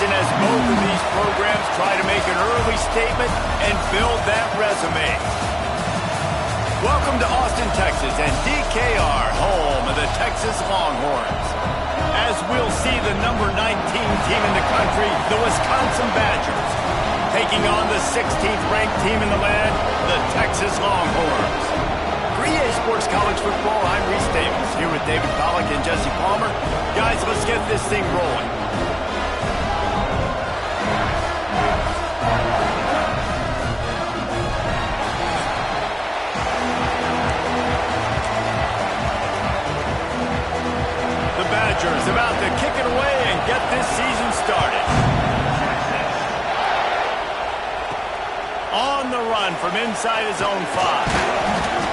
competition as both of these programs try to make an early statement and build that resume. Welcome to Austin, Texas, and DKR, home of the Texas Longhorns. As we'll see the number 19 team in the country, the Wisconsin Badgers, taking on the 16th ranked team in the land, the Texas Longhorns. For EA Sports College Football, I'm Reese Davis, here with David Pollack and Jesse Palmer. Guys, let's get this thing rolling. The Badgers about to kick it away and get this season started. On the run from inside his own 5.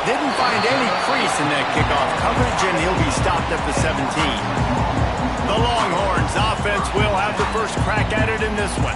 Didn't find any crease in that kickoff coverage, and he'll be stopped at the 17. The Longhorns offense will have the first crack at it in this one.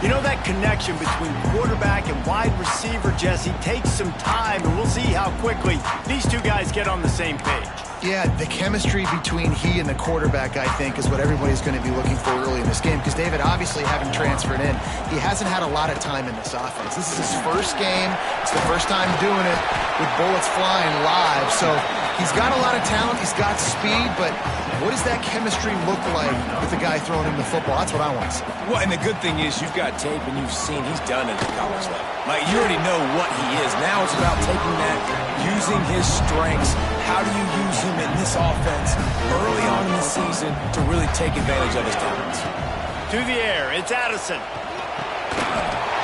You know, that connection between quarterback and wide receiver, Jesse, takes some time, and we'll see how quickly these two guys get on the same page. Yeah, the chemistry between he and the quarterback, I think, is what everybody's going to be looking for early in this game. Because David, obviously, having transferred in, he hasn't had a lot of time in this offense. This is his first game. It's the first time doing it with bullets flying live. So he's got a lot of talent. He's got speed. But what does that chemistry look like with the guy throwing him the football? That's what I want to see. Well, and the good thing is you've got tape and you've seen he's done it at the college level. Like, you already know what he is. Now it's about taking that, using his strengths. How do you use him in this offense early on in the season to really take advantage of his talents? To the air, it's Addison.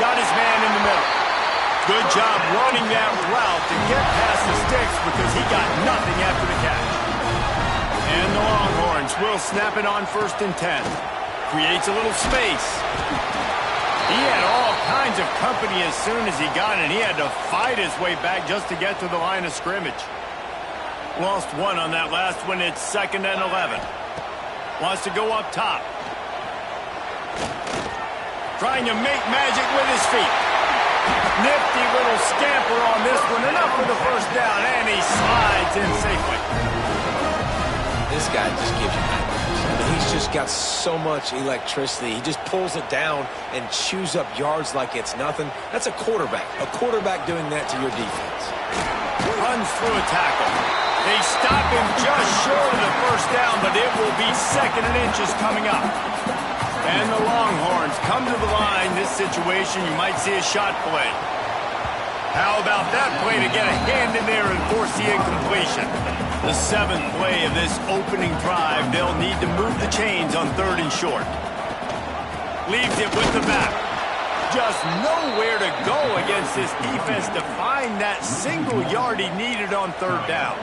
Got his man in the middle. Good job running that route to get past the sticks because he got nothing after the catch. And the Longhorns will snap it on 1st and 10. Creates a little space. He had all kinds of company as soon as he got it. He had to fight his way back just to get to the line of scrimmage. Lost one on that last one. It's 2nd and 11. Wants to go up top. Trying to make magic with his feet. Nifty little scamper on this one. Enough for the first down, and he slides in safely. This guy just gives you nightmares. I mean, he's just got so much electricity. He just pulls it down and chews up yards like it's nothing. That's a quarterback. A quarterback doing that to your defense. Runs through a tackle. They stop him just short of the first down, but it will be 2nd and inches coming up. And the Longhorns come to the line. This situation, you might see a shot play. How about that play to get a hand in there and force the incompletion? The 7th play of this opening drive. They'll need to move the chains on 3rd and short. Leaves it with the back. Just nowhere to go against this defense to find that single yard he needed on 3rd down.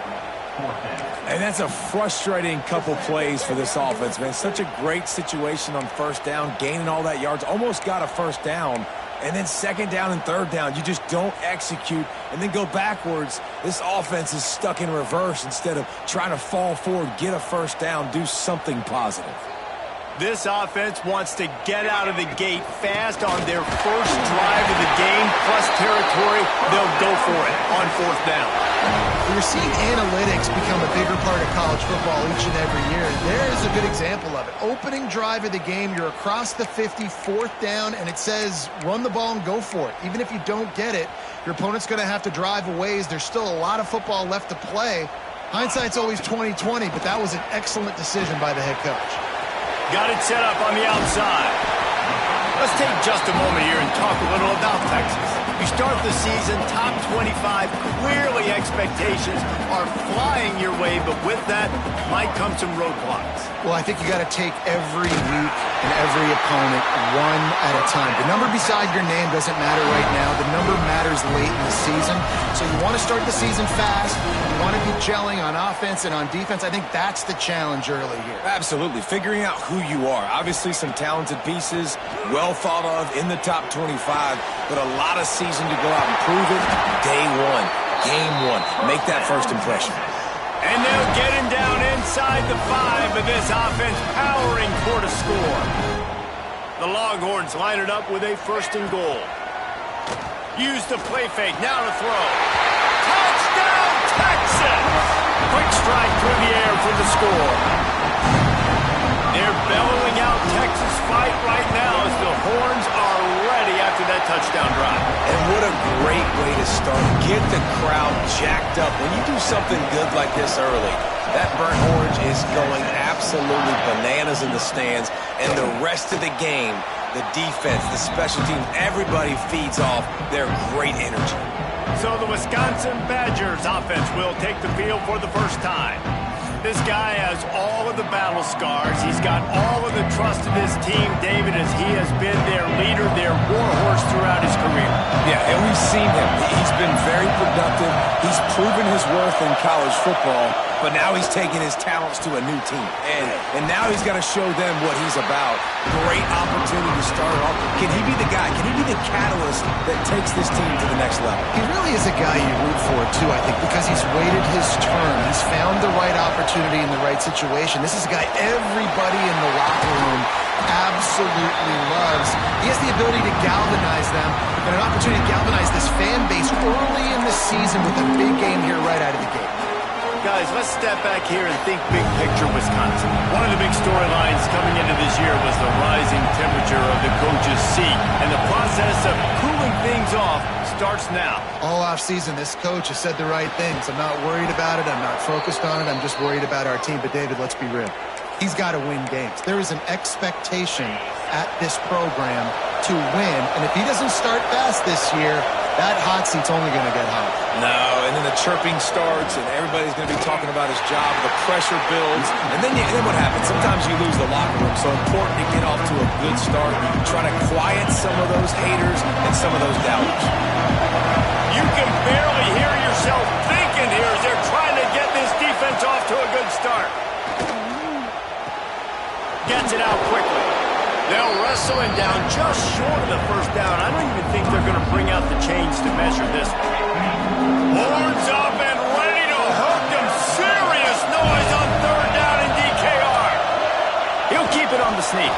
And that's a frustrating couple plays for this offense, man. Such a great situation on 1st down, gaining all that yards, almost got a 1st down, and then 2nd down and 3rd down. You just don't execute and then go backwards. This offense is stuck in reverse instead of trying to fall forward, get a 1st down, do something positive. This offense wants to get out of the gate fast on their first drive of the game, plus territory. They'll go for it on 4th down. We're seeing analytics become a bigger part of college football each and every year. There is a good example of it. Opening drive of the game, you're across the 50, 4th down, and it says run the ball and go for it. Even if you don't get it, your opponent's going to have to drive a ways. There's still a lot of football left to play. Hindsight's always 20/20, but that was an excellent decision by the head coach. Got it set up on the outside. Let's take just a moment here and talk a little about Texas. You start the season top 25. Clearly expectations are flying your way, but with that might come some roadblocks. Well, I think you got to take every week and every opponent one at a time. The number beside your name doesn't matter right now. The number matters late in the season. So you want to start the season fast. You want to be gelling on offense and on defense. I think that's the challenge early here. Absolutely. Figuring out who you are. Obviously some talented pieces, well thought of in the top 25, but a lot of season to go out and prove it. Day one, game one. Make that first impression. And they'll get him down inside the 5 of this offense, powering toward a score. The Longhorns line it up with a 1st and goal. Use the play fake, now to throw. Touchdown, Texas! Quick strike through the air for the score. They're bellowing out Texas fight right now as the horns are ready after that touchdown drive. And what a great way to start. Get the crowd jacked up. When you do something good like this early, that burnt orange is going absolutely bananas in the stands. And the rest of the game, the defense, the special teams, everybody feeds off their great energy. So the Wisconsin Badgers offense will take the field for the first time. This guy has all of the battle scars. He's got all of the trust of his team, David, as he has been their leader, their warhorse throughout his career. Yeah, and we've seen him. He's been very productive. He's proven his worth in college football, but now he's taking his talents to a new team. And now he's got to show them what he's about. Great opportunity to start off. Can he be the guy? Can he be the catalyst that takes this team to the next level? He really is a guy you root for, too, I think, because he's waited his turn. He's found the right opportunity in the right situation. This is a guy everybody in the locker room absolutely loves. He has the ability to galvanize them, and an opportunity to galvanize this fan base early in the season with a big game here right out of the gate. Guys, let's step back here and think big picture Wisconsin. One of the big storylines coming into this year was the rising temperature of the coach's seat, and the process of cooling things off starts now. All offseason, this coach has said the right things. I'm not worried about it. I'm not focused on it. I'm just worried about our team. But, David, let's be real. He's got to win games. There is an expectation at this program to win, and if he doesn't start fast this year, that hot seat's only going to get hot. No, and then the chirping starts, and everybody's going to be talking about his job. The pressure builds, and then what happens? Sometimes you lose the locker room, so important to get off to a good start. Try to quiet some of those haters and some of those doubters. You can barely hear yourself thinking here as they're trying to get this defense off to a good start. Gets it out quickly. They'll wrestle him down just short of the first down. I don't even think they're going to bring out the chains to measure this one. Horns up and ready to hook them. Serious noise on third down in DKR. He'll keep it on the sneak.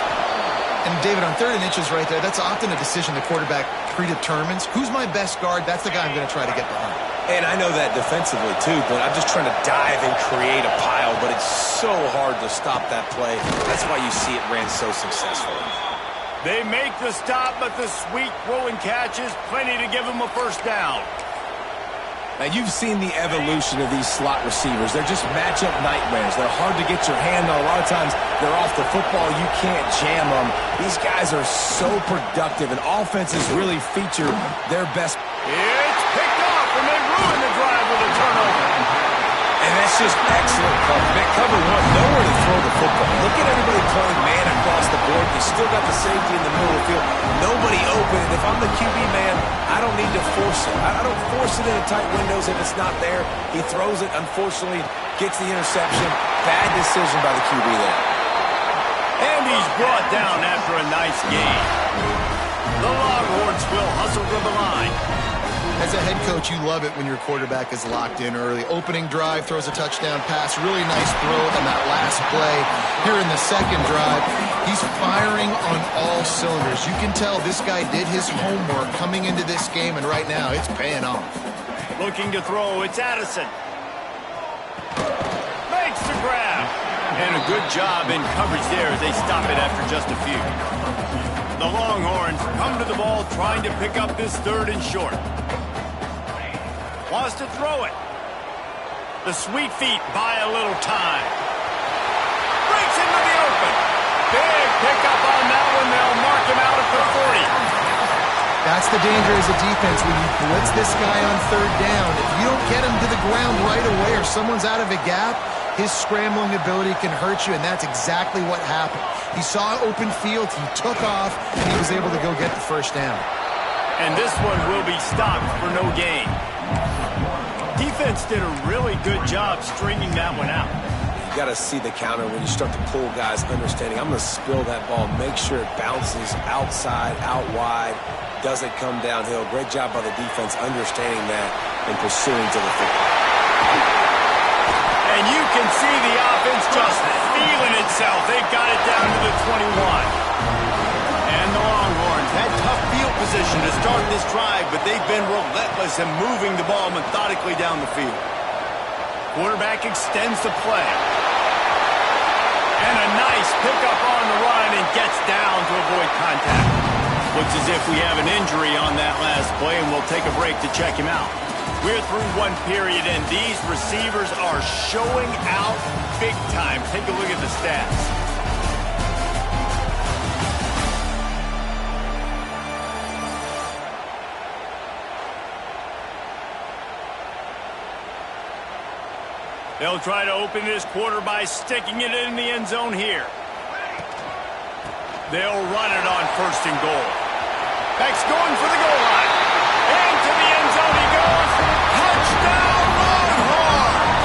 And, David, on 3rd and inches right there, that's often a decision the quarterback predetermines. Who's my best guard? That's the guy I'm going to try to get behind. And I know that defensively, too, but I'm just trying to dive and create a pile, but it's so hard to stop that play. That's why you see it ran so successfully. They make the stop, but the sweet rolling catch is plenty to give them a first down. Now, you've seen the evolution of these slot receivers. They're just matchup nightmares. They're hard to get your hand on. A lot of times, they're off the football. You can't jam them. These guys are so productive, and offenses really feature their best. It's picked off, and they ruin the drive with a turnover. And that's just excellent cover. That cover one, nowhere to throw the football. Look at everybody playing man across the board. You still got the safety in the middle of the field. Nobody open. And if I'm the QB man, I don't need to force it. I don't force it into tight windows if it's not there. He throws it, unfortunately, gets the interception. Bad decision by the QB there. And he's brought down after a nice gain. The Longhorns will hustle to the line. As a head coach, you love it when your quarterback is locked in early. Opening drive, throws a touchdown pass. Really nice throw on that last play. Here in the second drive, he's firing on all cylinders. You can tell this guy did his homework coming into this game, and right now it's paying off. Looking to throw, it's Addison. Makes the grab. And a good job in coverage there as they stop it after just a few. The Longhorns come to the ball trying to pick up this 3rd and short. Wants to throw it. The sweet feet buy a little time. Breaks into the open. Big pickup on that one. They'll mark him out at the 40. That's the danger as a defense when you blitz this guy on 3rd down. If you don't get him to the ground right away or someone's out of a gap, his scrambling ability can hurt you, and that's exactly what happened. He saw open field, he took off, and he was able to go get the first down. And this one will be stopped for no gain. Defense did a really good job stringing that one out. You got to see the counter when you start to pull guys understanding. I'm going to spill that ball, make sure it bounces outside, out wide, doesn't come downhill. Great job by the defense understanding that and pursuing to the football. And you can see the offense just feeling itself. They got it down to the 21. And the Longhorns had tough field position to start this drive, but they've been relentless in moving the ball methodically down the field. Quarterback extends the play. And a nice pickup on the run and gets down to Looks as if we have an injury on that last play, and we'll take a break to check him out. We're through one period, and these receivers are showing out big time. Take a look at the stats. They'll try to open this quarter by sticking it in the end zone here. They'll run it on 1st and goal. Beck's going for the goal line. Into the end zone he goes. Touchdown, Longhorns!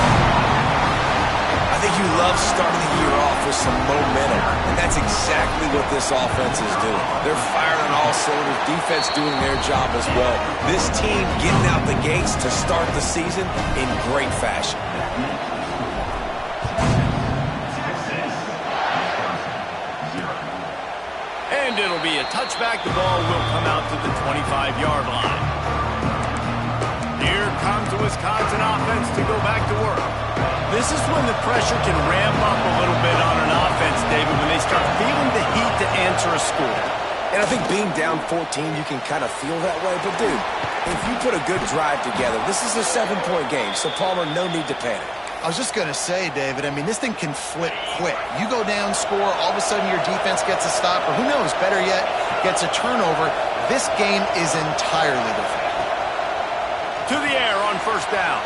I think you love starting the year off with some momentum, and that's exactly what this offense is doing. They're firing on all cylinders, defense doing their job as well. This team getting out the gates to start the season in great fashion. And it'll be a touchback. The ball will come out to the 25-yard line. Here comes the Wisconsin offense to go back to work. This is when the pressure can ramp up a little bit on an offense, David, when they start feeling the heat to answer a score. And I think being down 14, you can kind of feel that way. But, dude, if you put a good drive together, this is a 7-point game, so, Palmer, no need to panic. I was just going to say, David, I mean, this thing can flip quick. You go down, score, all of a sudden your defense gets a stop, or who knows, better yet, gets a turnover. This game is entirely different. To the air on 1st down.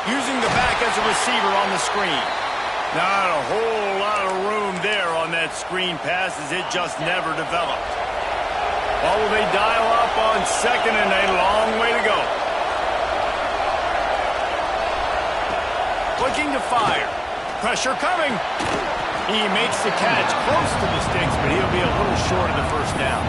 Using the back as a receiver on the screen. Not a whole lot of room there on that screen pass as it just never developed. Well, will they dial up on 2nd and a long way to go? Looking to fire. Pressure coming. He makes the catch close to the sticks, but he'll be a little short of the 1st down.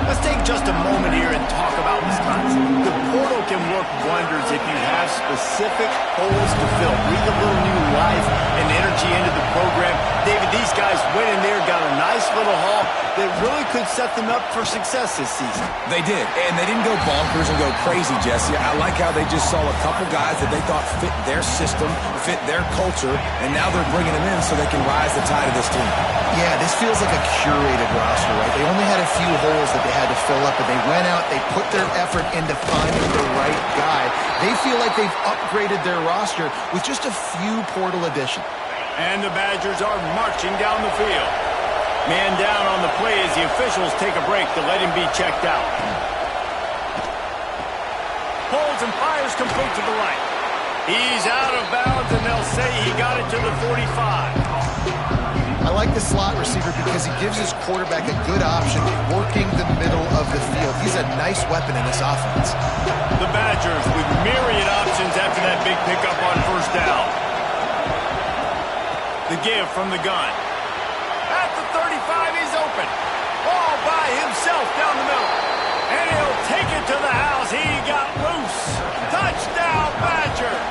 Let's take just a moment here and talk about Wisconsin. The portal can work wonders if you have specific holes to fill. Breathe a little new life and energy into the program. David, these guys went in there, got a nice little haul that really could set them up for success this season. They did, and they didn't go bonkers and go crazy, Jesse. I like how they just saw a couple guys that they thought fit their system, fit their culture, and now they're bringing them in so they can rise the tide of this team. Yeah, this feels like a curated roster, right? They only had a few holes that they had to fill up, but they went out, they put their effort into finding the right guy. They feel like they've upgraded their roster with just a few portal additions. And the Badgers are marching down the field. Man down on the play as the officials take a break to let him be checked out. Pulls and fires complete to the right. He's out of bounds, and they'll say he got it to the 45. I like the slot receiver because he gives his quarterback a good option working the middle of the field. He's a nice weapon in this offense. The Badgers with myriad options after that big pickup on 1st down. The give from the gun. At the 35, he's open. All by himself down the middle. And he'll take it to the house. He got loose. Touchdown, Badgers.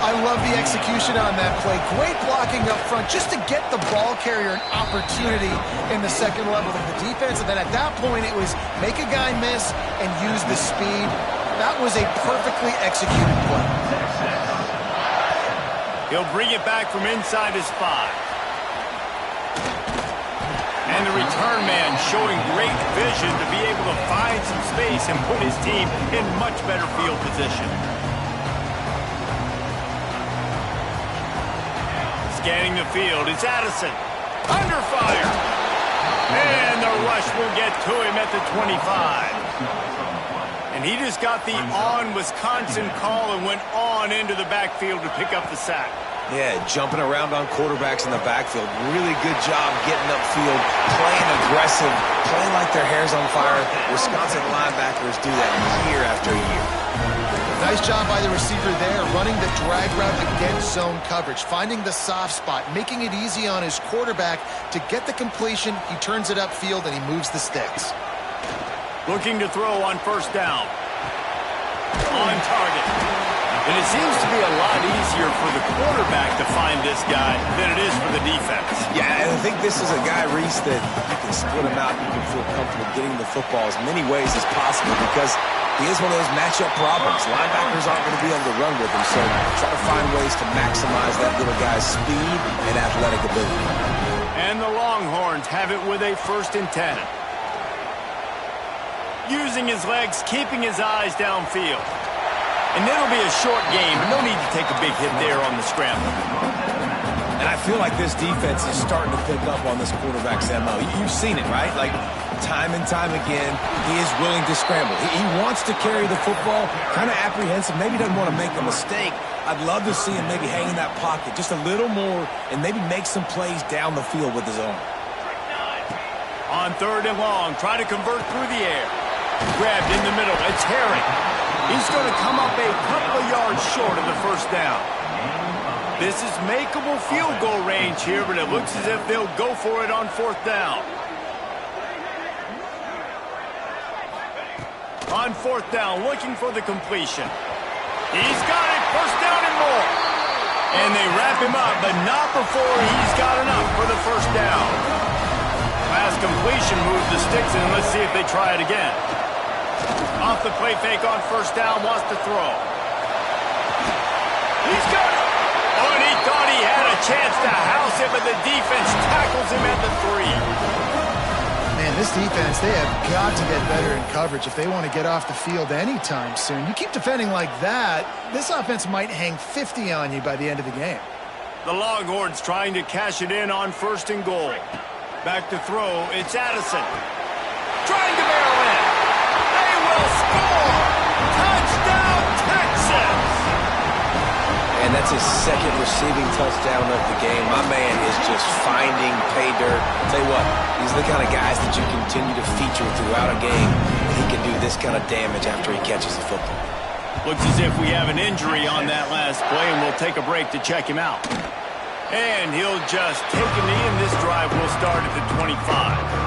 I love the execution on that play. Great blocking up front just to get the ball carrier an opportunity in the 2nd level of the defense. And then at that point, it was make a guy miss and use the speed. That was a perfectly executed play. He'll bring it back from inside his 5. And the return man showing great vision to be able to find some space and put his team in much better field position. Scanning the field, it's Addison. Under fire. And the rush will get to him at the 25. And he just got the on-Wisconsin call and went on into the backfield to pick up the sack. Yeah, jumping around on quarterbacks in the backfield. Really good job getting upfield, playing aggressive, playing like their hair's on fire. Wisconsin linebackers do that year after year. Nice job by the receiver there, running the drag route against zone coverage, finding the soft spot, making it easy on his quarterback to get the completion. He turns it upfield, and he moves the sticks. Looking to throw on 1st down. On target. And it seems to be a lot easier for the quarterback to find this guy than it is for the defense. Yeah, and I think this is a guy, Reese, that you can split him out. You can feel comfortable getting the football as many ways as possible because he is one of those matchup problems. Linebackers aren't going to be able to run with him, so try to find ways to maximize that little guy's speed and athletic ability. And the Longhorns have it with a 1st and 10. using his legs, keeping his eyes downfield. And it'll be a short game, but no need to take a big hit there on the scramble. And I feel like this defense is starting to pick up on this quarterback's MO. You've seen it, right? Like, time and time again, he is willing to scramble. He wants to carry the football, kind of apprehensive, maybe doesn't want to make a mistake. I'd love to see him maybe hang in that pocket just a little more and maybe make some plays down the field with his arm. On 3rd and long, try to convert through the air. Grabbed in the middle, it's Herring. He's going to come up a couple of yards short of the first down. This is makeable field goal range here, but it looks as if they'll go for it on 4th down. On 4th down, looking for the completion. He's got it, 1st down and more. And they wrap him up, but not before he's got enough for the 1st down. Pass completion moves the sticks in. Let's see if they try it again. Off the play fake on 1st down, wants to throw. He's got it. Oh, and he thought he had a chance to house it, but the defense tackles him at the 3. Man, this defense, they have got to get better in coverage if they want to get off the field anytime soon. You keep defending like that, this offense might hang 50 on you by the end of the game. The Longhorns trying to cash it in on 1st and goal. Back to throw, it's Addison. Trying to barrel in. They will score! Touchdown, Texas! And that's his 2nd receiving touchdown of the game. My man is just finding pay dirt. Tell you what, these are the kind of guys that you continue to feature throughout a game. He can do this kind of damage after he catches the football. Looks as if we have an injury on that last play, and we'll take a break to check him out. And he'll just take a knee, and this drive will start at the 25.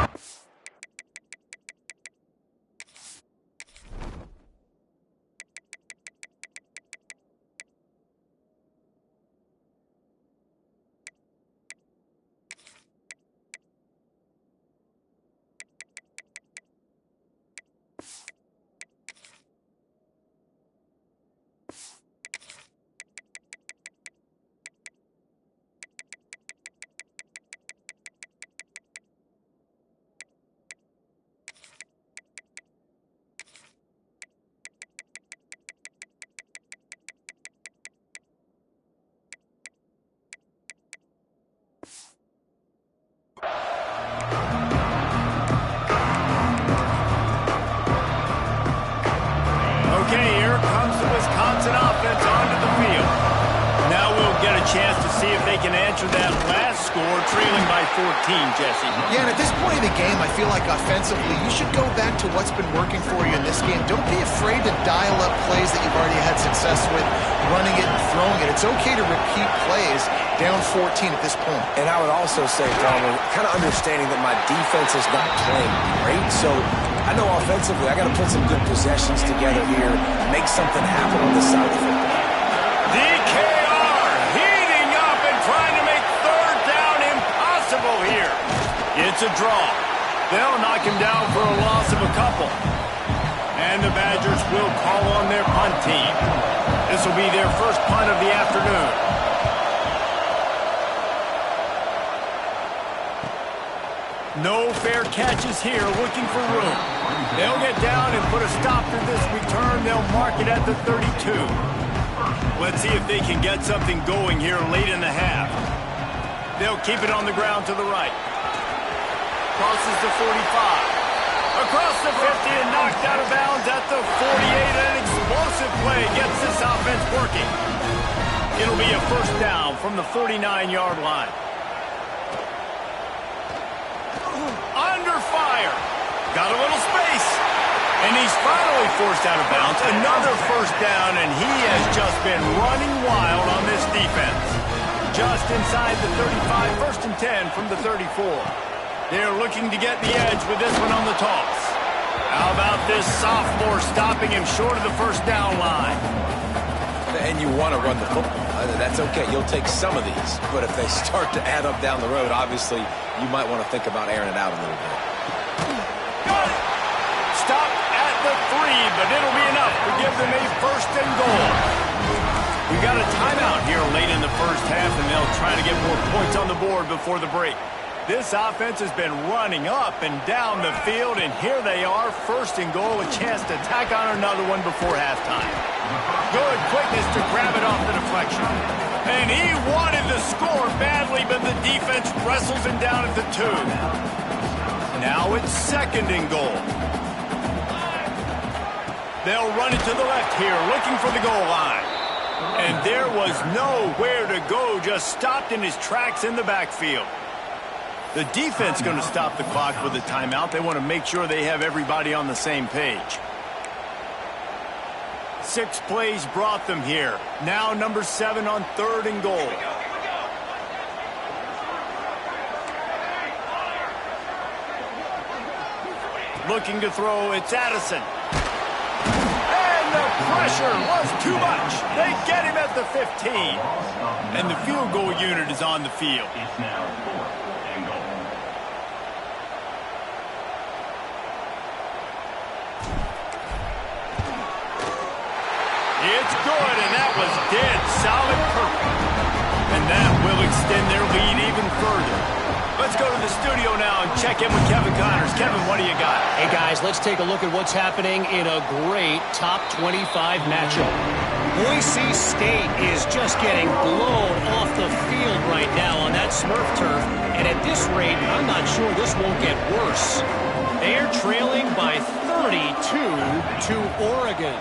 Offense onto the field. Now we'll get a chance to see if they can answer that last score, trailing by 14, Jesse. Yeah, and at this point of the game, I feel like offensively, you should go back to what's been working for you in this game. Don't be afraid to dial up plays that you've already had success with, running it and throwing it. It's okay to repeat plays down 14 at this point. And I would also say, Palmer, kind of understanding that my defense is not playing great, so I know offensively I got to put some good possessions together here, make something happen on this side of the football. DKR heating up and trying to make 3rd down impossible here. It's a draw. They'll knock him down for a loss of a couple. And the Badgers will call on their punt team. This will be their first punt of the afternoon. No fair catches here, looking for room. They'll get down and put a stop to this return. They'll mark it at the 32. Let's see if they can get something going here late in the half. They'll keep it on the ground to the right. Crosses the 45. Across the 50 and knocked out of bounds at the 48. An explosive play gets this offense working. It'll be a 1st down from the 49-yard line. Under fire. Got a little space. And he's finally forced out of bounds. Another 1st down, and he has just been running wild on this defense. Just inside the 35, 1st and 10 from the 34. They're looking to get the edge with this one on the toss. How about this sophomore stopping him short of the 1st down line? And you want to run the football. That's okay. You'll take some of these. But if they start to add up down the road, obviously, you might want to think about airing it out a little bit. Got it. Stop at the 3, but it'll be enough to give them a 1st and goal. We got a timeout here late in the 1st half, and they'll try to get more points on the board before the break. This offense has been running up and down the field, and here they are, first and goal, a chance to tack on another one before halftime. Good quickness to grab it off the deflection. And he wanted to score badly, but the defense wrestles him down at the 2. Now it's second and goal. They'll run it to the left here, looking for the goal line. And there was nowhere to go, just stopped in his tracks in the backfield. The defense going to stop the clock with a timeout. They want to make sure they have everybody on the same page. 6 plays brought them here. Now number 7 on third and goal. Looking to throw, it's Addison. And the pressure was too much. They get him at the 15. And the field goal unit is on the field. It's now 4th and goal. It's good, and that was dead solid perfect. And that will extend their lead even further. Let's go to the studio now and check in with Kevin Connors. Kevin, what do you got? Hey, guys, let's take a look at what's happening in a great top 25 matchup. Boise State is just getting blown off the field right now on that Smurf turf. And at this rate, I'm not sure this won't get worse. They're trailing by 32 to Oregon.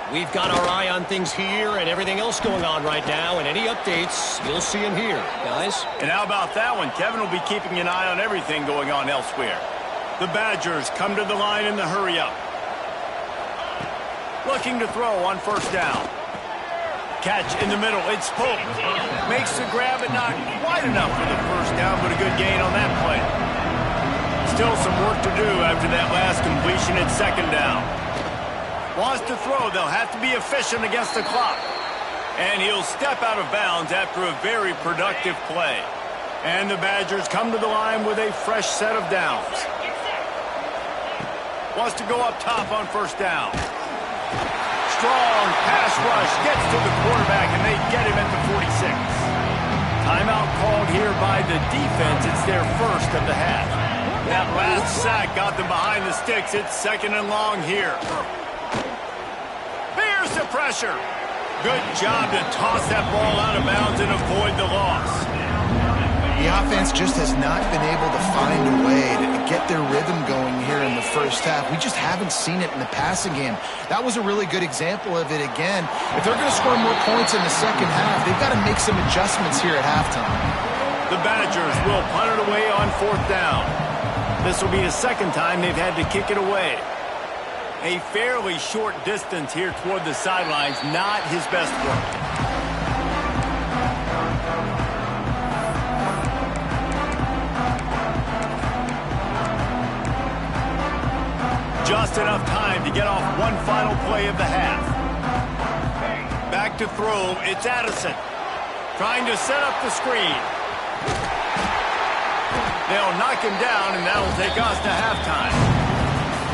We've got our eye on things here and everything else going on right now, and any updates, you'll see them here, guys. And how about that one? Kevin will be keeping an eye on everything going on elsewhere. The Badgers come to the line in the hurry-up. Looking to throw on first down. Catch in the middle. It's Polk. Makes the grab, but not quite enough for the first down, but a good gain on that play. Still some work to do after that last completion at second down. Wants to throw, they'll have to be efficient against the clock. And he'll step out of bounds after a very productive play. And the Badgers come to the line with a fresh set of downs. Wants to go up top on first down. Strong pass rush, gets to the quarterback, and they get him at the 46. Timeout called here by the defense. It's their first of the half. That last sack got them behind the sticks. It's second and long here. Here's the pressure. Good job to toss that ball out of bounds and avoid the loss. The offense just has not been able to find a way to get their rhythm going here in the first half. We just haven't seen it in the passing game. That was a really good example of it again. If they're going to score more points in the second half, they've got to make some adjustments here at halftime. The Badgers will punt it away on fourth down. This will be the second time they've had to kick it away. A fairly short distance here toward the sidelines, not his best work. Just enough time to get off one final play of the half. Back to throw, it's Addison. Trying to set up the screen. They'll knock him down, and that'll take us to halftime.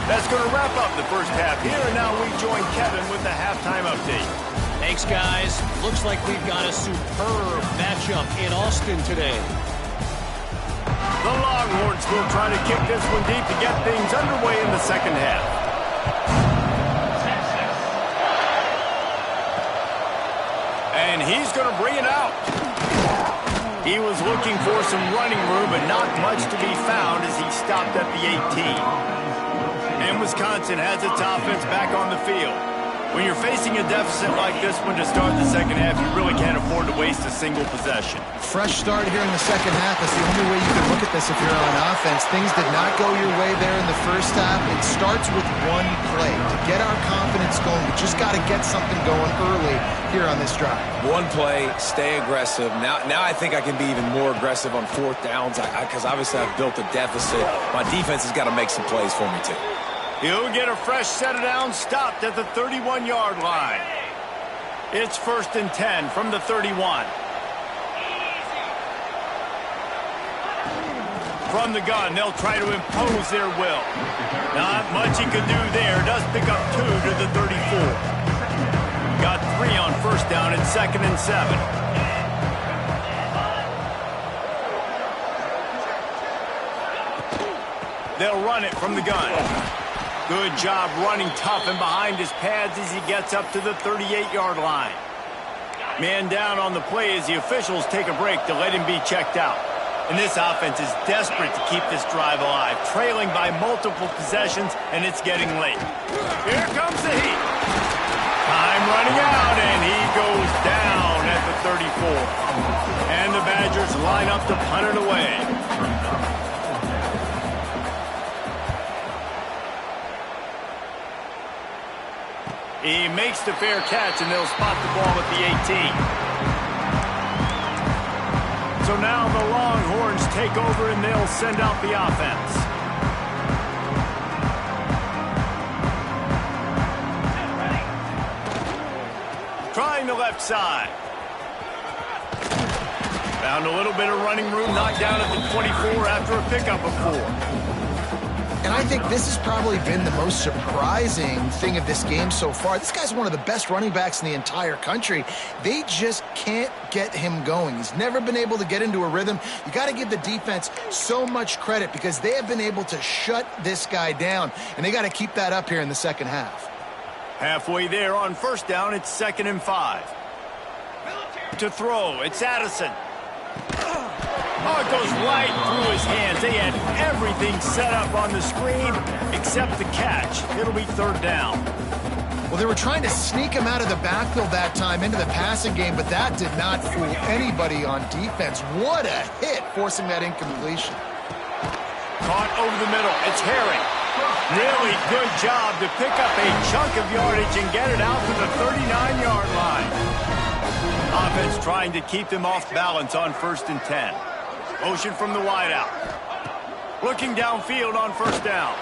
That's going to wrap up the first half here, and now we join Kevin with the halftime update. Thanks, guys. Looks like we've got a superb matchup in Austin today. The Longhorns will try to kick this one deep to get things underway in the second half. And he's going to bring it out. He was looking for some running room, but not much to be found as he stopped at the 18. And Wisconsin has its offense back on the field. When you're facing a deficit like this one to start the second half, you really can't afford to waste a single possession. Fresh start here in the second half is the only way you can look at this if you're on offense. Things did not go your way there in the first half. It starts with one play. To get our confidence going, we just got to get something going early here on this drive. One play, stay aggressive. Now I think I can be even more aggressive on fourth downs because obviously I've built a deficit. My defense has got to make some plays for me too. He'll get a fresh set of downs stopped at the 31-yard line. It's 1st and 10 from the 31. From the gun, they'll try to impose their will. Not much he could do there. Does pick up 2 to the 34. Got 3 on first down at 2nd and 7. They'll run it from the gun. Good job running tough and behind his pads as he gets up to the 38-yard line. Man down on the play as the officials take a break to let him be checked out. And this offense is desperate to keep this drive alive, trailing by multiple possessions, and it's getting late. Here comes the heat. Time running out, and he goes down at the 34. And the Badgers line up to punt it away. He makes the fair catch, and they'll spot the ball at the 18. So now the Longhorns take over, and they'll send out the offense. Trying the left side. Found a little bit of running room, knocked down at the 24 after a pickup of 4. And I think this has probably been the most surprising thing of this game so far. This guy's one of the best running backs in the entire country. They just can't get him going. He's never been able to get into a rhythm. You got to give the defense so much credit because they have been able to shut this guy down, and they got to keep that up here in the second half. Halfway there on first down, it's 2nd and 5. To throw, it's Addison. Oh, it goes right through his hands. They had everything set up on the screen except the catch. It'll be 3rd down. Well, they were trying to sneak him out of the backfield that time into the passing game, but that did not fool anybody on defense. What a hit, forcing that incompletion. Caught over the middle. It's Harry. Really good job to pick up a chunk of yardage and get it out to the 39-yard line. Offense trying to keep them off balance on 1st and 10. Motion from the wideout. Looking downfield on 1st down.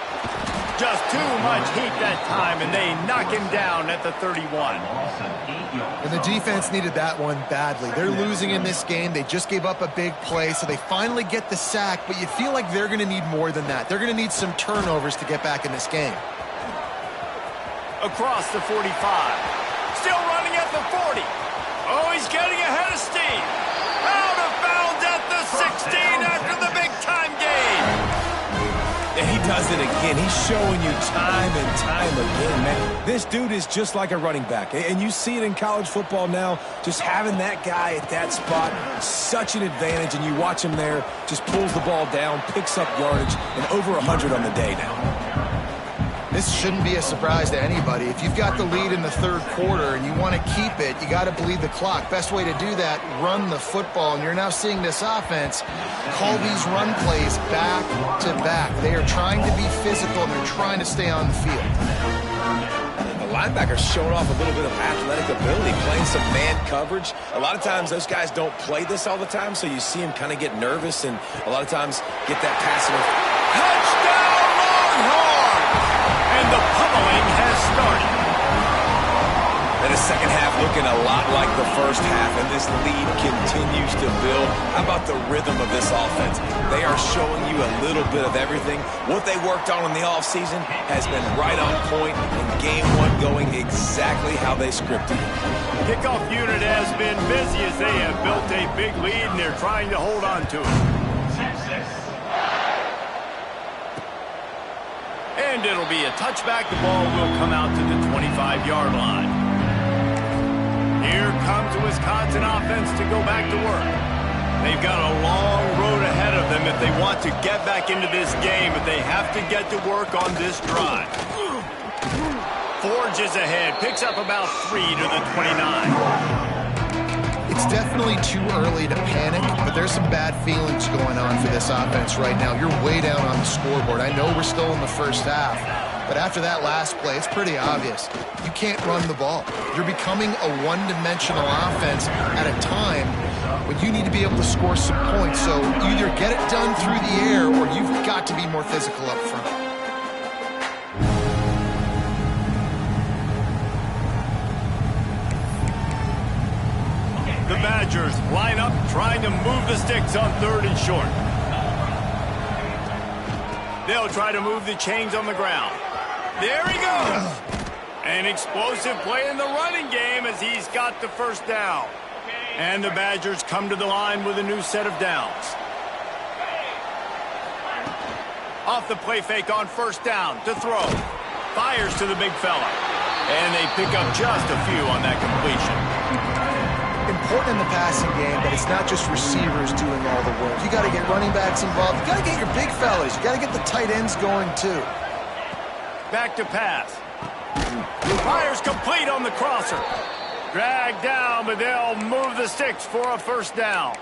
Just too much heat that time, and they knock him down at the 31. And the defense needed that one badly. They're losing in this game. They just gave up a big play, so they finally get the sack, but you feel like they're going to need more than that. They're going to need some turnovers to get back in this game. Across the 45. Still running at the 40. Oh, he's getting ahead of steam. Out of bounds at the 16 after the big-time gain. And he does it again. He's showing you time and time again, man. This dude is just like a running back. And you see it in college football now. Just having that guy at that spot, such an advantage. And you watch him there, just pulls the ball down, picks up yardage, and over 100 on the day now. This shouldn't be a surprise to anybody. If you've got the lead in the 3rd quarter and you want to keep it, you got to bleed the clock. Best way to do that, run the football. And you're now seeing this offense call these run plays back to back. They are trying to be physical, and they're trying to stay on the field. The linebacker's showing off a little bit of athletic ability, playing some man coverage. A lot of times those guys don't play this all the time, so you see them kind of get nervous and a lot of times get that passive. Touchdown, Longhorns! And the pummeling has started. And the second half looking a lot like the first half, and this lead continues to build. How about the rhythm of this offense? They are showing you a little bit of everything. What they worked on in the offseason has been right on point, and game one going exactly how they scripted it. Kickoff unit has been busy as they have built a big lead, and they're trying to hold on to it. And it'll be a touchback. The ball will come out to the 25-yard line. Here comes the Wisconsin offense to go back to work. They've got a long road ahead of them if they want to get back into this game, but they have to get to work on this drive. Forges ahead, picks up about 3 to the 29. It's definitely too early to panic, but there's some bad feelings going on for this offense right now. You're way down on the scoreboard. I know we're still in the first half, but after that last play, it's pretty obvious. You can't run the ball. You're becoming a one-dimensional offense at a time when you need to be able to score some points. So either get it done through the air or you've got to be more physical up front. The Badgers line up, trying to move the sticks on 3rd and short. They'll try to move the chains on the ground. There he goes. An explosive play in the running game as he's got the 1st down. And the Badgers come to the line with a new set of downs. Off the play fake on first down to throw. Fires to the big fella. And they pick up just a few on that completion. Important in the passing game that it's not just receivers doing all the work. You got to get running backs involved. You got to get your big fellas. You got to get the tight ends going too. Back to pass. Fires complete on the crosser. Dragged down, but they'll move the sticks for a first down.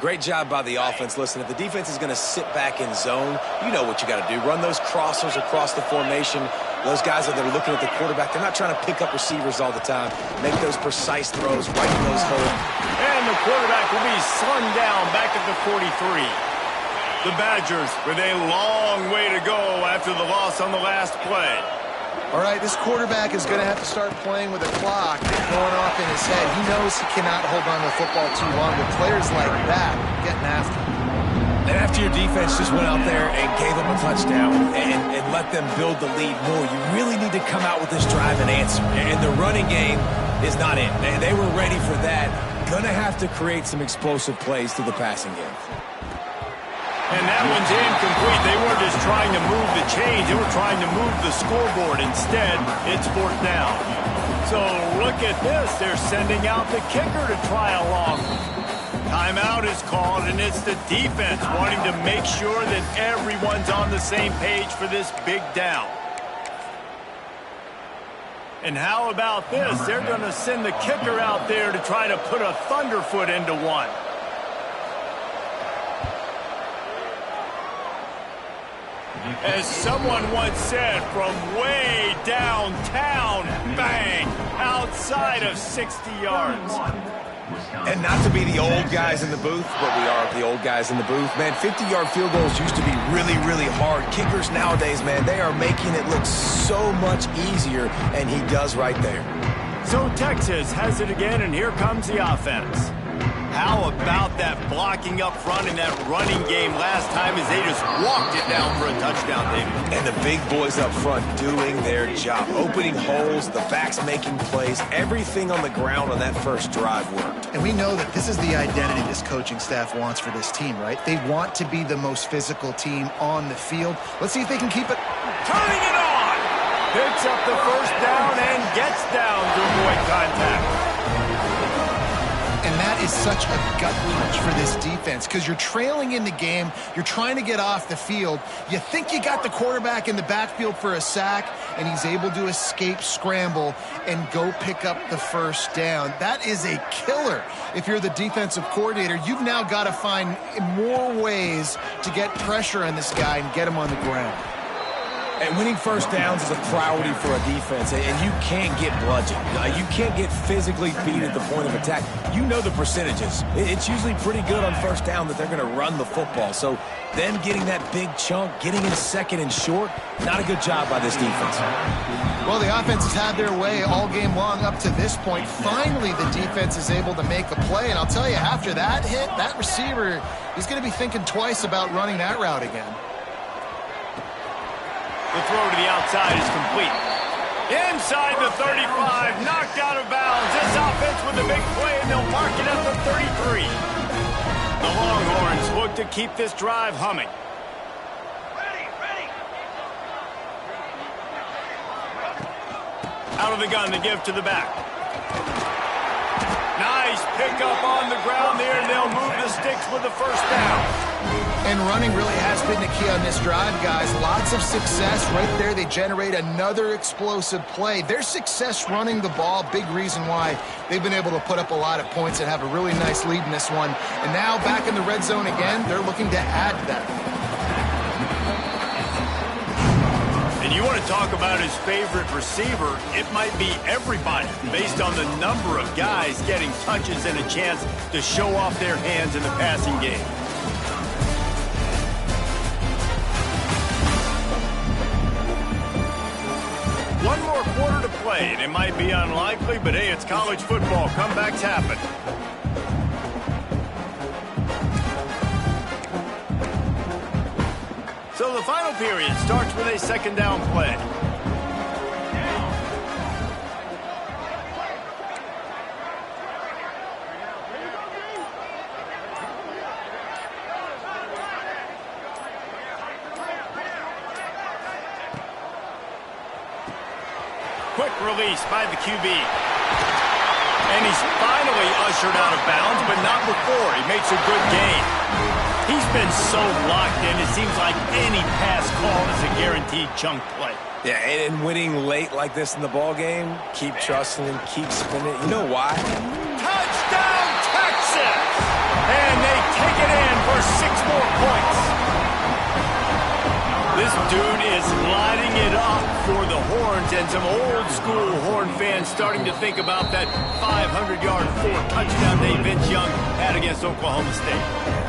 Great job by the offense. Listen, if the defense is going to sit back in zone, you know what you got to do. Run those crossers across the formation. Those guys that are looking at the quarterback, they're not trying to pick up receivers all the time. Make those precise throws right in those holes. And the quarterback will be slung down back at the 43. The Badgers with a long way to go after the loss on the last play. All right, this quarterback is going to have to start playing with a clock going off in his head. He knows he cannot hold on to the football too long, but players like that getting after him. And after your defense just went out there and gave them a touchdown and let them build the lead more, you really need to come out with this drive and answer. And the running game is not in. They were ready for that. Going to have to create some explosive plays through the passing game. And that one's incomplete. They weren't just trying to move the chains. They were trying to move the scoreboard. Instead, it's fourth down. So look at this. They're sending out the kicker to try a long one. Timeout is called, and it's the defense wanting to make sure that everyone's on the same page for this big down. And how about this? They're going to send the kicker out there to try to put a thunderfoot into one. As someone once said, from way downtown, bang, outside of 60 yards. And not to be the old guys in the booth, but we are the old guys in the booth. Man, 50-yard field goals used to be really, really hard. Kickers nowadays, man, they are making it look so much easier, and he does right there. So Texas has it again, and here comes the offense. How about that blocking up front in that running game last time as they just walked it down for a touchdown, David? And the big boys up front doing their job. Opening holes, the backs making plays, everything on the ground on that first drive worked. And we know that this is the identity this coaching staff wants for this team, right? They want to be the most physical team on the field. Let's see if they can keep it. Turning it on! Picks up the first down and gets down to avoid contact. And that is such a gut punch for this defense because you're trailing in the game. You're trying to get off the field. You think you got the quarterback in the backfield for a sack, and he's able to escape, scramble, and go pick up the first down. That is a killer. If you're the defensive coordinator, you've now got to find more ways to get pressure on this guy and get him on the ground. And winning first downs is a priority for a defense, and you can't get bludgeoned. You can't get physically beat at the point of attack. You know the percentages. It's usually pretty good on first down that they're going to run the football. So them getting that big chunk, getting in second and short, not a good job by this defense. Well, the offense has had their way all game long up to this point. Finally, the defense is able to make a play, and I'll tell you, after that hit, that receiver, he's going to be thinking twice about running that route again. The throw to the outside is complete. Inside the 35, knocked out of bounds. This offense with a big play, and they'll mark it at the 33. The Longhorns look to keep this drive humming. Out of the gun to give to the back. Nice pickup on the ground there, and they'll move the sticks with the first down. And running really has been the key on this drive, guys. Lots of success right there. They generate another explosive play. Their success running the ball, big reason why they've been able to put up a lot of points and have a really nice lead in this one. And now back in the red zone again, they're looking to add to that. And you want to talk about his favorite receiver, it might be everybody based on the number of guys getting touches and a chance to show off their hands in the passing game. One more quarter to play, and it might be unlikely, but hey, it's college football. Comebacks happen. So the final period starts with a second down play. quick release by the QB. And he's finally ushered out of bounds, but not before. He makes a good gain. He's been so locked in, it seems like any pass call is a guaranteed chunk play. Yeah, and winning late like this in the ball game, keep trusting him, keep spinning. You know why? Touchdown, Texas! And they take it in for 6 more points. This dude is lighting it up for the Horns, and some old-school Horn fans starting to think about that 500-yard 4-touchdown day Vince Young had against Oklahoma State.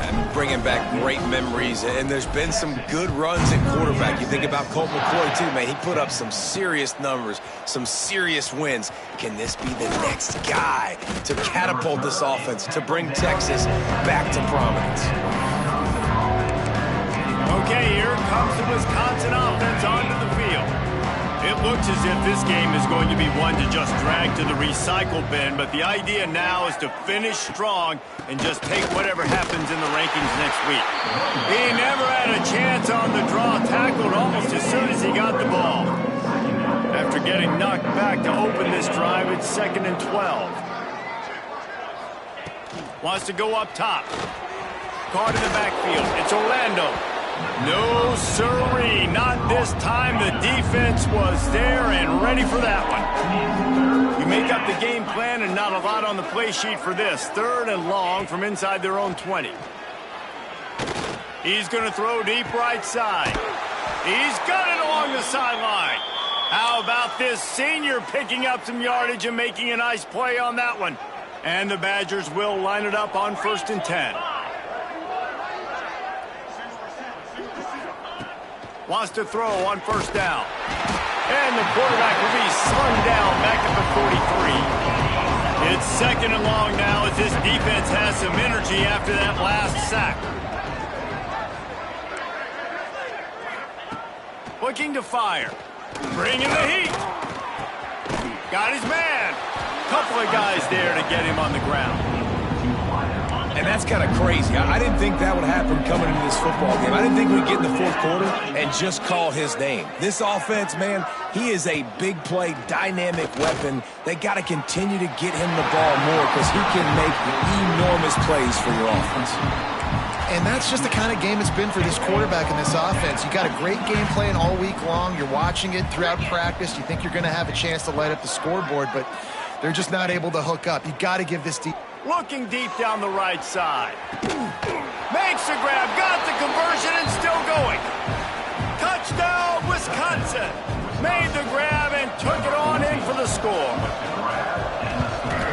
And bringing back great memories, and there's been some good runs at quarterback. You think about Colt McCoy, too, man. He put up some serious numbers, some serious wins. Can this be the next guy to catapult this offense, to bring Texas back to prominence? Okay, here comes the Wisconsin offense onto the field. It looks as if this game is going to be one to just drag to the recycle bin, but the idea now is to finish strong and just take whatever happens in the rankings next week. He never had a chance on the draw, tackled almost as soon as he got the ball. After getting knocked back to open this drive, it's 2nd and 12. Wants to go up top. Caught in the backfield. It's Orlando. No, sirree, not this time. The defense was there and ready for that one. You make up the game plan and not a lot on the play sheet for this. 3rd and long from inside their own 20. He's going to throw deep right side. He's got it along the sideline. How about this senior picking up some yardage and making a nice play on that one? And the Badgers will line it up on 1st and 10. Wants to throw on 1st down. And the quarterback will be slung down back at the 43. It's 2nd and long now as this defense has some energy after that last sack. Looking to fire. Bringing the heat. Got his man. Couple of guys there to get him on the ground. And that's kind of crazy. I didn't think that would happen coming into this football game. I didn't think we'd get in the 4th quarter and just call his name. This offense, man, he is a big play, dynamic weapon. They got to continue to get him the ball more because he can make enormous plays for your offense. And that's just the kind of game it's been for this quarterback and this offense. You got a great game plan all week long. You're watching it throughout practice. You think you're going to have a chance to light up the scoreboard, but they're just not able to hook up. You got to give this Looking deep down the right side. Makes the grab, got the conversion, and still going. Touchdown, Wisconsin. Made the grab and took it on in for the score.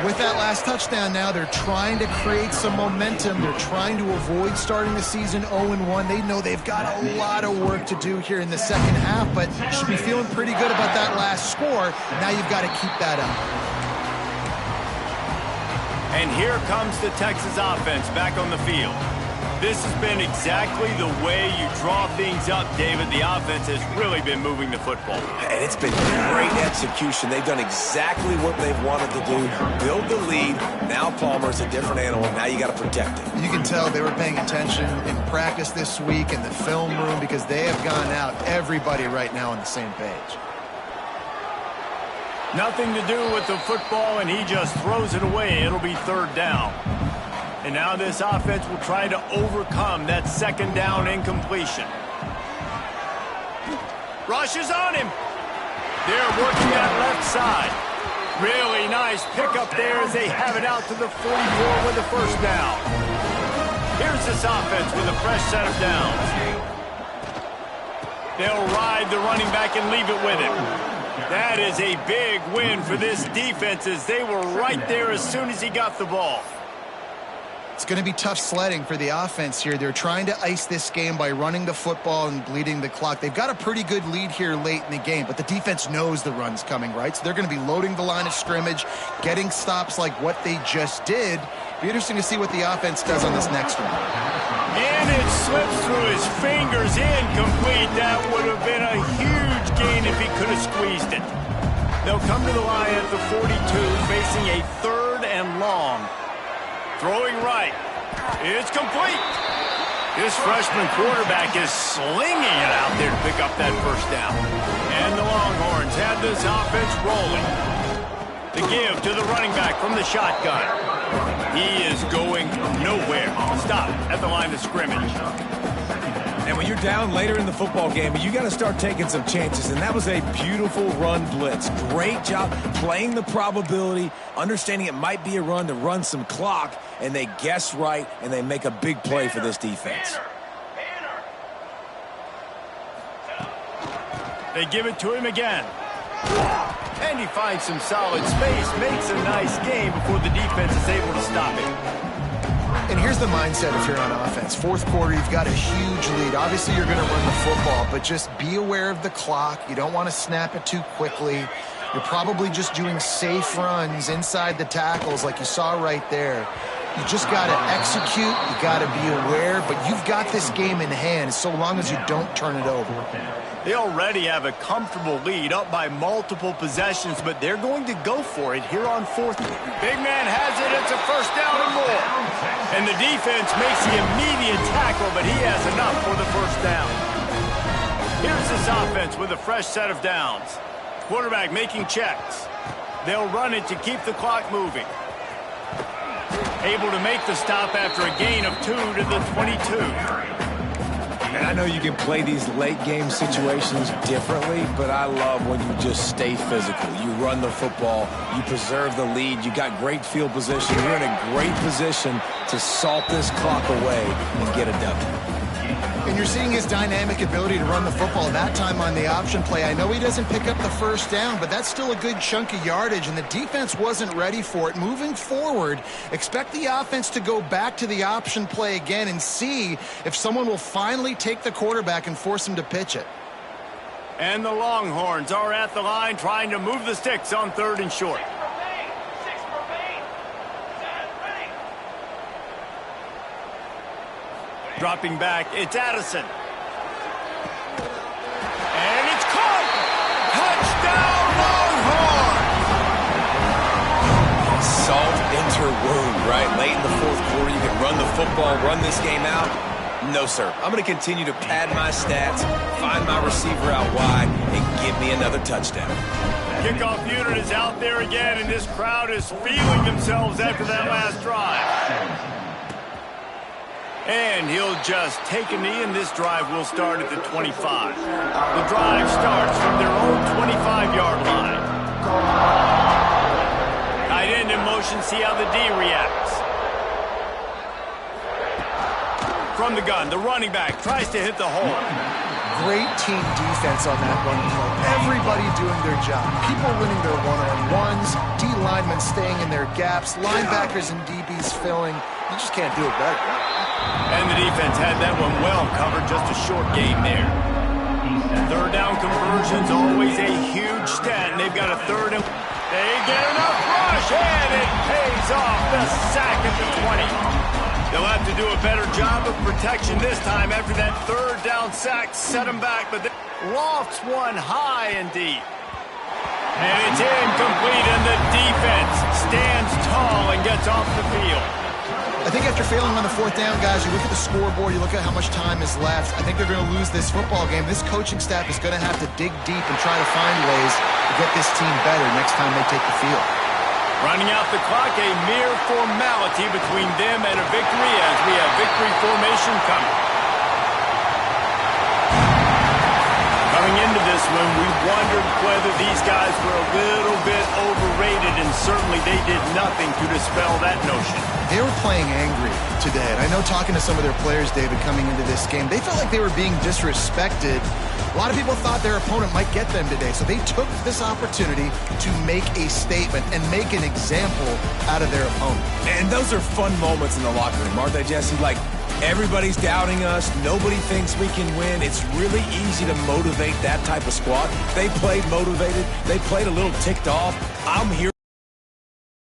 With that last touchdown now, they're trying to create some momentum. They're trying to avoid starting the season 0-1. They know they've got a lot of work to do here in the second half, but should be feeling pretty good about that last score. Now you've got to keep that up. And here comes the Texas offense back on the field. This has been exactly the way you draw things up, David. The offense has really been moving the football. And it's been great execution. They've done exactly what they've wanted to do. Build the lead. Now Palmer's a different animal. Now you got to protect him. You can tell they were paying attention in practice this week in the film room because they have gone out, everybody right now on the same page. Nothing to do with the football, and he just throws it away. It'll be 3rd down. And now this offense will try to overcome that 2nd down incompletion. Rushes on him. They're working that left side. Really nice pickup there as they have it out to the 44 with the 1st down. Here's this offense with a fresh set of downs. They'll ride the running back and leave it with him. That is a big win for this defense as they were right there as soon as he got the ball. It's going to be tough sledding for the offense here. They're trying to ice this game by running the football and bleeding the clock. They've got a pretty good lead here late in the game, but the defense knows the run's coming, right? So they're going to be loading the line of scrimmage, getting stops like what they just did. Be interesting to see what the offense does on this next one. And it slips through his fingers, incomplete. That would have been a huge gain if he could have squeezed it. They'll come to the line at the 42, facing a 3rd and long. Throwing right. It's complete. This freshman quarterback is slinging it out there to pick pick up that first down. And the Longhorns have this offense rolling. The give to the running back from the shotgun. He is going nowhere. Stop at the line of scrimmage. And when you're down later in the football game, you got to start taking some chances. And that was a beautiful run blitz. Great job playing the probability, understanding it might be a run to run some clock, and they guess right, and they make a big play for this defense. They give it to him again. And he finds some solid space, makes a nice game before the defense is able to stop it. And here's the mindset if you're on offense. Fourth quarter, you've got a huge lead. Obviously, you're going to run the football, but just be aware of the clock. You don't want to snap it too quickly. You're probably just doing safe runs inside the tackles like you saw right there. You just got to execute. You got to be aware, but you've got this game in hand so long as you don't turn it over. They already have a comfortable lead up by multiple possessions, but they're going to go for it here on fourth. Big man has it. It's a first down and more. And the defense makes the immediate tackle, but he has enough for the first down. Here's this offense with a fresh set of downs. Quarterback making checks. They'll run it to keep the clock moving. Able to make the stop after a gain of 2 to the 22. And I know you can play these late-game situations differently, but I love when you just stay physical. You run the football, you preserve the lead, you got great field position. You're in a great position to salt this clock away and get a W. And you're seeing his dynamic ability to run the football, that time on the option play. I know he doesn't pick up the first down, but that's still a good chunk of yardage, and the defense wasn't ready for it. Moving forward, expect the offense to go back to the option play again and see if someone will finally take the quarterback and force him to pitch it. And the Longhorns are at the line trying to move the sticks on 3rd and short. Dropping back, it's Addison. And it's caught! Touchdown, Longhorns! Salt enter wound, right? Late in the fourth quarter, you can run the football, run this game out. No, sir. I'm going to continue to pad my stats, find my receiver out wide, and give me another touchdown. Kickoff unit is out there again, and this crowd is feeling themselves after that last drive. And he'll just take a knee, and this drive will start at the 25. The drive starts from their own 25-yard line. Tight end in motion, see how the D reacts. From the gun, the running back tries to hit the hole. Great team defense on that run play. Everybody doing their job. People winning their one-on-ones, D linemen staying in their gaps, linebackers and DBs filling. You just can't do it better. And the defense had that one well covered, just a short gain there. Third down conversion's always a huge stat, and they've got a third and they get enough rush, and it pays off. The sack at the 20. They'll have to do a better job of protection this time after that third down sack set them back, but they lofts one high and deep. And it's incomplete, and the defense stands tall and gets off the field. I think after failing on the fourth down, guys, you look at the scoreboard, you look at how much time is left. I think they're going to lose this football game. This coaching staff is going to have to dig deep and try to find ways to get this team better next time they take the field. Running out the clock, a mere formality between them and a victory as we have victory formation coming. Coming into this one, we wondered whether these guys were a little bit overrated, and certainly they did nothing to dispel that notion. They were playing angry today, and I know talking to some of their players, David, coming into this game, they felt like they were being disrespected. A lot of people thought their opponent might get them today, so they took this opportunity to make a statement and make an example out of their opponent. And those are fun moments in the locker room, aren't they, Jesse? Like, everybody's doubting us. Nobody thinks we can win. It's really easy to motivate that type of squad. They played motivated. They played a little ticked off. I'm here